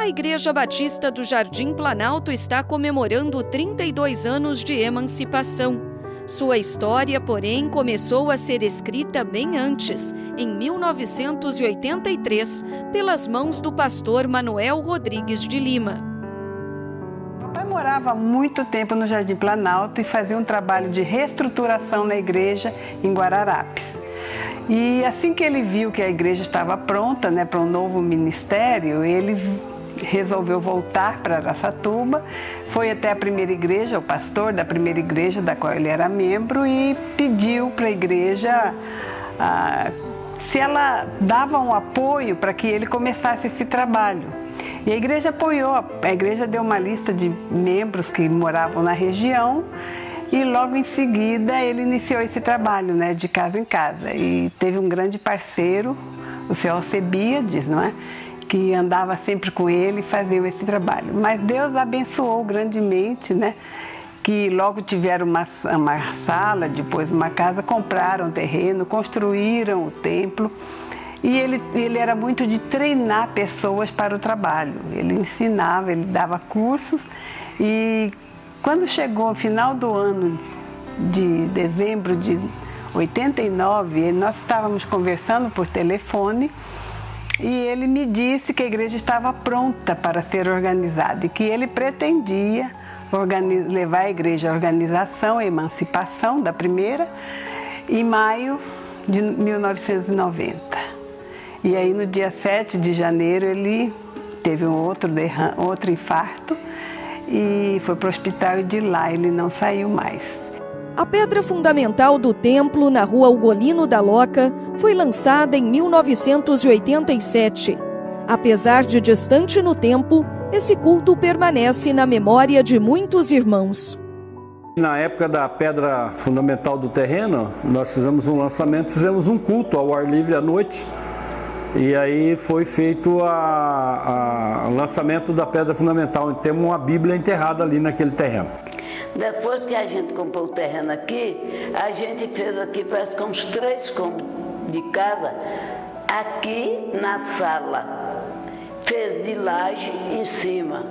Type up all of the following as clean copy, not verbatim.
Igreja Batista do Jardim Planalto está comemorando 32 anos de emancipação. Sua história, porém, começou a ser escrita bem antes, em 1983, pelas mãos do pastor Manuel Rodrigues de Lima. Papai morava há muito tempo no Jardim Planalto e fazia um trabalho de reestruturação na igreja em Guararapes. E assim que ele viu que a igreja estava pronta, para um novo ministério, ele resolveu voltar para Araçatuba, foi até a primeira igreja, o pastor da primeira igreja da qual ele era membro, e pediu para a igreja se ela dava um apoio para que ele começasse esse trabalho. E a igreja apoiou, a igreja deu uma lista de membros que moravam na região e logo em seguida ele iniciou esse trabalho, de casa em casa. E teve um grande parceiro, o seu Alcebiades, que andava sempre com ele e fazia esse trabalho. Mas Deus abençoou grandemente, que logo tiveram uma sala, depois uma casa, compraram terreno, construíram o templo. E ele era muito de treinar pessoas para o trabalho. Ele ensinava, ele dava cursos. E quando chegou o final do ano de dezembro de 89, nós estávamos conversando por telefone e ele me disse que a igreja estava pronta para ser organizada e que ele pretendia levar a igreja à organização, à emancipação da primeira, em maio de 1990. E aí no dia 7 de janeiro ele teve outro infarto e foi para o hospital e de lá ele não saiu mais. A pedra fundamental do templo, na rua Ugolino da Loca, foi lançada em 1987. Apesar de distante no tempo, esse culto permanece na memória de muitos irmãos. Na época da pedra fundamental do terreno, nós fizemos um lançamento, fizemos um culto ao ar livre à noite. E aí foi feito o lançamento da pedra fundamental. Temos uma Bíblia enterrada ali naquele terreno. Depois que a gente comprou o terreno aqui, a gente fez aqui, parece que uns 3 cômodos de casa, aqui na sala. Fez de laje em cima,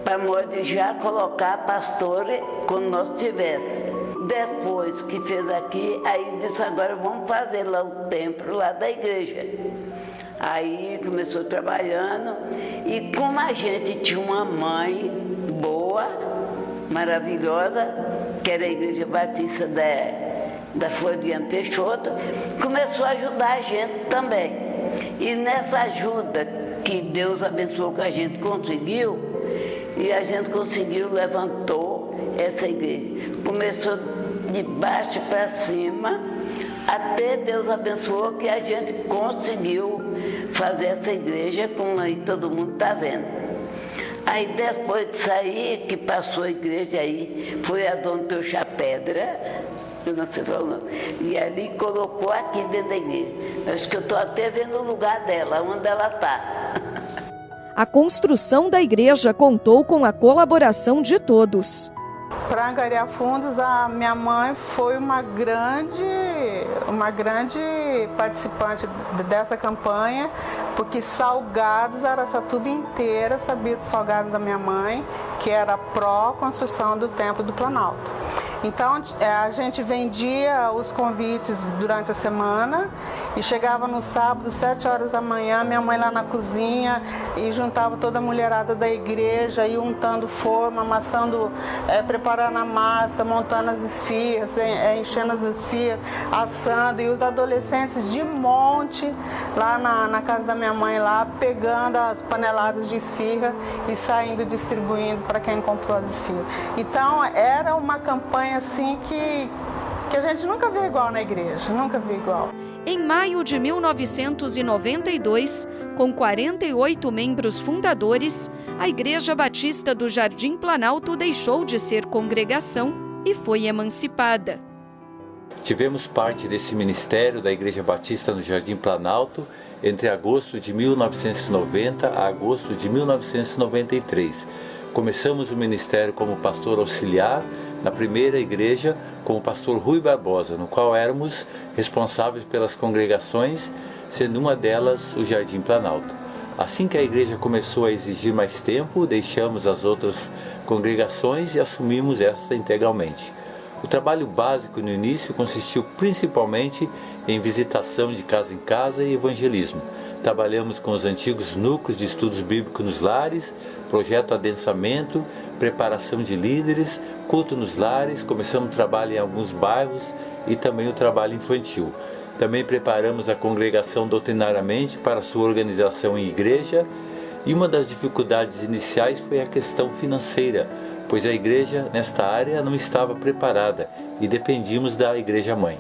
para já colocar pastores quando nós tivéssemos. Depois que fez aqui, aí disse, agora vamos fazer lá o templo lá da igreja. Aí começou trabalhando e como a gente tinha uma mãe boa, maravilhosa, que era a Igreja Batista da Floriano Peixoto, começou a ajudar a gente também. E nessa ajuda que Deus abençoou que a gente conseguiu, e a gente conseguiu, levantou essa igreja. Começou de baixo para cima, até Deus abençoou que a gente conseguiu fazer essa igreja, como aí todo mundo está vendo. Aí depois de sair, que passou a igreja aí, foi a Dona Teuxa Pedra, eu não sei falar o nome, e ali colocou aqui dentro da igreja. Acho que eu estou até vendo o lugar dela, onde ela está. A construção da igreja contou com a colaboração de todos. Para angariar fundos, a minha mãe foi uma grande participante dessa campanha, porque Salgados, Araçatuba inteira sabia do salgado da minha mãe, que era pró-construção do Templo do Planalto. Então, a gente vendia os convites durante a semana e chegava no sábado, 7 horas da manhã, minha mãe lá na cozinha e juntava toda a mulherada da igreja, ia untando forma, amassando, preparando a massa, montando as esfirras, enchendo as esfirras, assando, e os adolescentes de monte lá na casa da minha mãe, lá pegando as paneladas de esfirra e saindo distribuindo para quem comprou as esfirras. Então, era uma campanha assim que a gente nunca viu igual na igreja, nunca viu igual. Em maio de 1992, com 48 membros fundadores, a Igreja Batista do Jardim Planalto deixou de ser congregação e foi emancipada. Tivemos parte desse ministério da Igreja Batista no Jardim Planalto entre agosto de 1990 a agosto de 1993. Começamos o ministério como pastor auxiliar na primeira igreja com o pastor Rui Barbosa, no qual éramos responsáveis pelas congregações, sendo uma delas o Jardim Planalto. Assim que a igreja começou a exigir mais tempo, deixamos as outras congregações e assumimos esta integralmente. O trabalho básico no início consistiu principalmente em visitação de casa em casa e evangelismo. Trabalhamos com os antigos núcleos de estudos bíblicos nos lares, projeto adensamento, preparação de líderes, culto nos lares, começamos o trabalho em alguns bairros e também o trabalho infantil. Também preparamos a congregação doutrinariamente para sua organização em igreja, e uma das dificuldades iniciais foi a questão financeira, pois a igreja nesta área não estava preparada e dependíamos da igreja-mãe.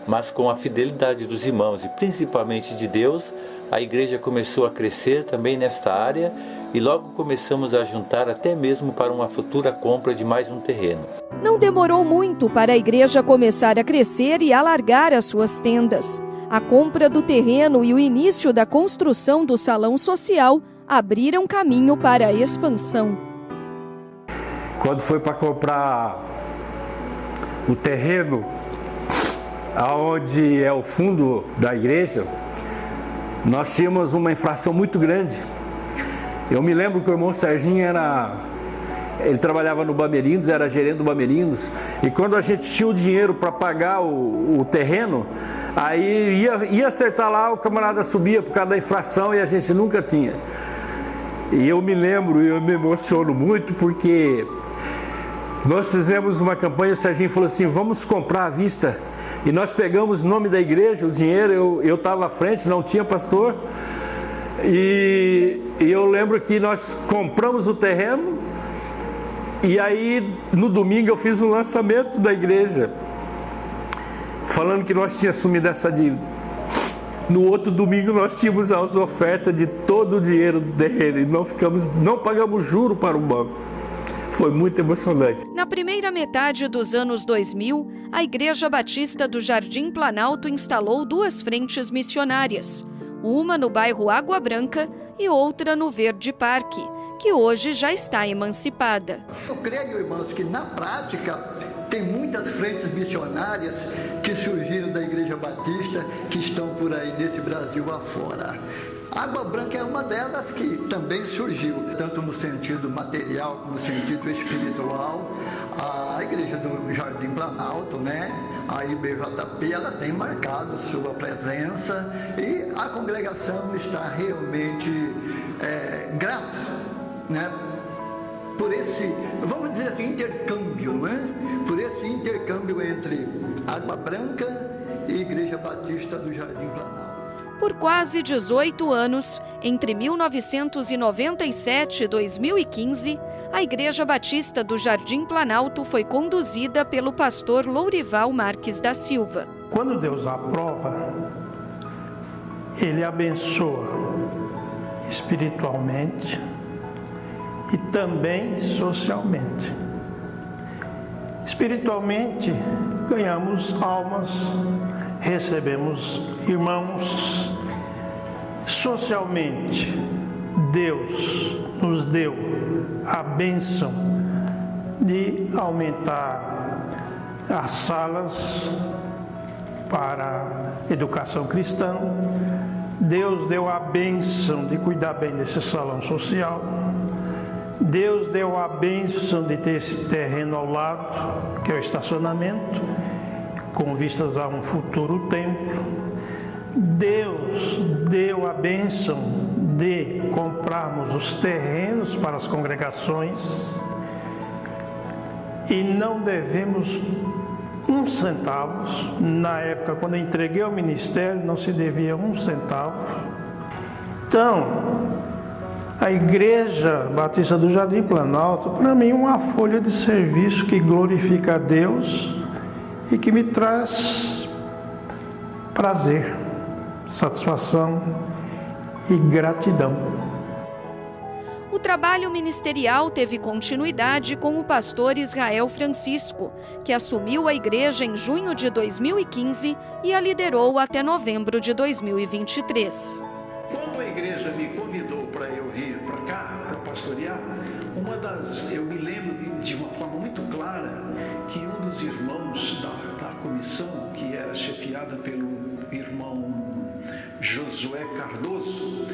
Mas com a fidelidade dos irmãos e principalmente de Deus, a igreja começou a crescer também nesta área e logo começamos a juntar até mesmo para uma futura compra de mais um terreno. Não demorou muito para a igreja começar a crescer e alargar as suas tendas. A compra do terreno e o início da construção do salão social abriram caminho para a expansão. Quando foi para comprar o terreno, aonde é o fundo da igreja, nós tínhamos uma inflação muito grande. Eu me lembro que o irmão Serginho ele trabalhava no Bamerindos, era gerente do Bamerindos, e quando a gente tinha o dinheiro para pagar o terreno, aí ia acertar lá, o camarada subia por causa da inflação e a gente nunca tinha. E eu me lembro, eu me emociono muito, porque nós fizemos uma campanha, o Serginho falou assim, vamos comprar à vista. E nós pegamos o nome da igreja, o dinheiro, eu estava à frente, não tinha pastor. E eu lembro que nós compramos o terreno, e aí no domingo eu fiz o lançamento da igreja, falando que nós tínhamos assumido essa dívida. No outro domingo nós tínhamos as ofertas de todo o dinheiro do terreno e não pagamos juro para o banco. Foi muito emocionante. Na primeira metade dos anos 2000, a Igreja Batista do Jardim Planalto instalou 2 frentes missionárias, uma no bairro Água Branca e outra no Verde Parque, que hoje já está emancipada. Eu creio, irmãos, que na prática tem muitas frentes missionárias que surgiram da Igreja Batista, que estão por aí nesse Brasil afora. Água Branca é uma delas que também surgiu, tanto no sentido material como no sentido espiritual. A Igreja do Jardim Planalto, né? A IBJP, ela tem marcado sua presença e a congregação está realmente grata, né? Por esse, vamos dizer assim, intercâmbio, não é? Por esse intercâmbio entre Água Branca e Igreja Batista do Jardim Planalto. Por quase 18 anos, entre 1997 e 2015, a Igreja Batista do Jardim Planalto foi conduzida pelo pastor Lourival Marques da Silva. Quando Deus aprova, Ele abençoa espiritualmente e também socialmente. Espiritualmente, ganhamos almas, recebemos irmãos. Socialmente, Deus nos deu a bênção de aumentar as salas para educação cristã. Deus deu a bênção de cuidar bem desse salão social. Deus deu a bênção de ter esse terreno ao lado, que é o estacionamento, com vistas a um futuro templo. Deus deu a bênção de comprarmos os terrenos para as congregações e não devemos um centavo. Na época, quando eu entreguei ao ministério, não se devia um centavo. Então, a Igreja Batista do Jardim Planalto, para mim, é uma folha de serviço que glorifica a Deus e que me traz prazer, satisfação e gratidão. O trabalho ministerial teve continuidade com o pastor Israel Francisco, que assumiu a igreja em junho de 2015 e a liderou até novembro de 2023. Quando a igreja me convidou para eu vir para cá, para pastorear, eu me lembro de uma forma muito clara que um dos irmãos da comissão, que era chefiada pelo irmão Josué Cardoso,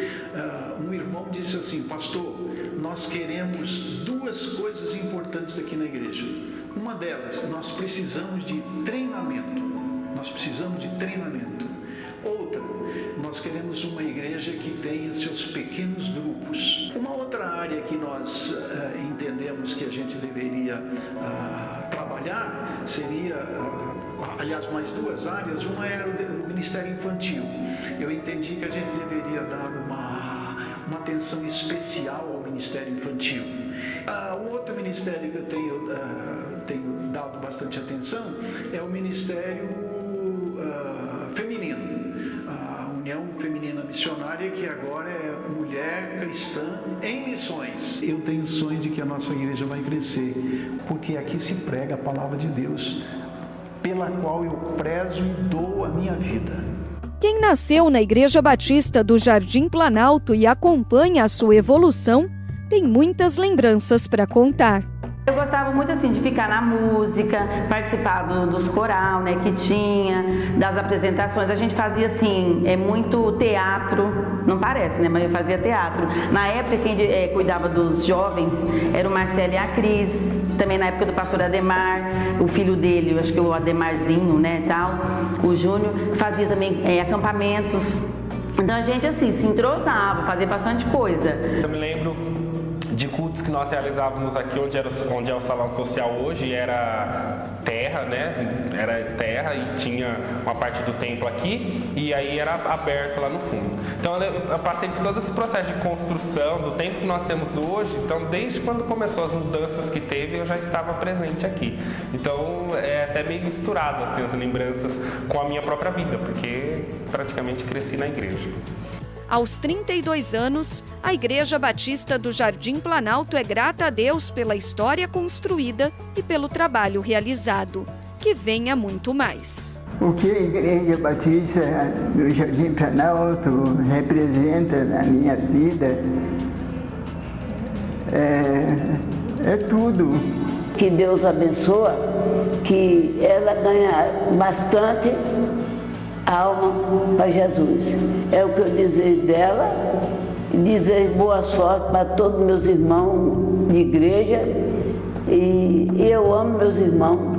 um irmão disse assim: pastor, nós queremos duas coisas importantes aqui na igreja. Uma delas, nós precisamos de treinamento. Outra, nós queremos uma igreja que tenha seus pequenos grupos. Uma outra área que nós entendemos que a gente deveria trabalhar seria, aliás, mais duas áreas. Uma era o Ministério Infantil. Eu entendi que a gente deveria dar uma atenção especial ao Ministério Infantil. Um outro ministério que eu tenho dado bastante atenção é o Ministério Feminino. União Feminina Missionária, que agora é Mulher Cristã em Missões. Eu tenho sonho de que a nossa igreja vai crescer, porque aqui se prega a palavra de Deus, pela qual eu prezo e dou a minha vida. Quem nasceu na Igreja Batista do Jardim Planalto e acompanha a sua evolução, tem muitas lembranças para contar. Eu gostava muito assim de ficar na música, participar dos coral, né, que tinha, das apresentações. A gente fazia assim, muito teatro, não parece, né, mas eu fazia teatro. Na época quem cuidava dos jovens era o Marcelo e a Cris, também na época do pastor Ademar, o filho dele, acho que o Ademarzinho, né, tal, o Júnior, fazia também acampamentos. Então a gente assim se entrosava, fazia bastante coisa. Eu me lembro de cultos que nós realizávamos aqui, onde é o salão social hoje, era terra, né? Era terra e tinha uma parte do templo aqui e aí era aberto lá no fundo. Então eu passei por todo esse processo de construção do tempo que nós temos hoje. Então desde quando começou as mudanças que teve, eu já estava presente aqui. Então é até meio misturado assim, as lembranças com a minha própria vida, porque praticamente cresci na igreja. Aos 32 anos, a Igreja Batista do Jardim Planalto é grata a Deus pela história construída e pelo trabalho realizado. Que venha muito mais. O que a Igreja Batista do Jardim Planalto representa na minha vida é tudo. Que Deus abençoe, que ela ganhe bastante alma para Jesus. É o que eu desejo dela, e desejo boa sorte para todos meus irmãos de igreja, e eu amo meus irmãos.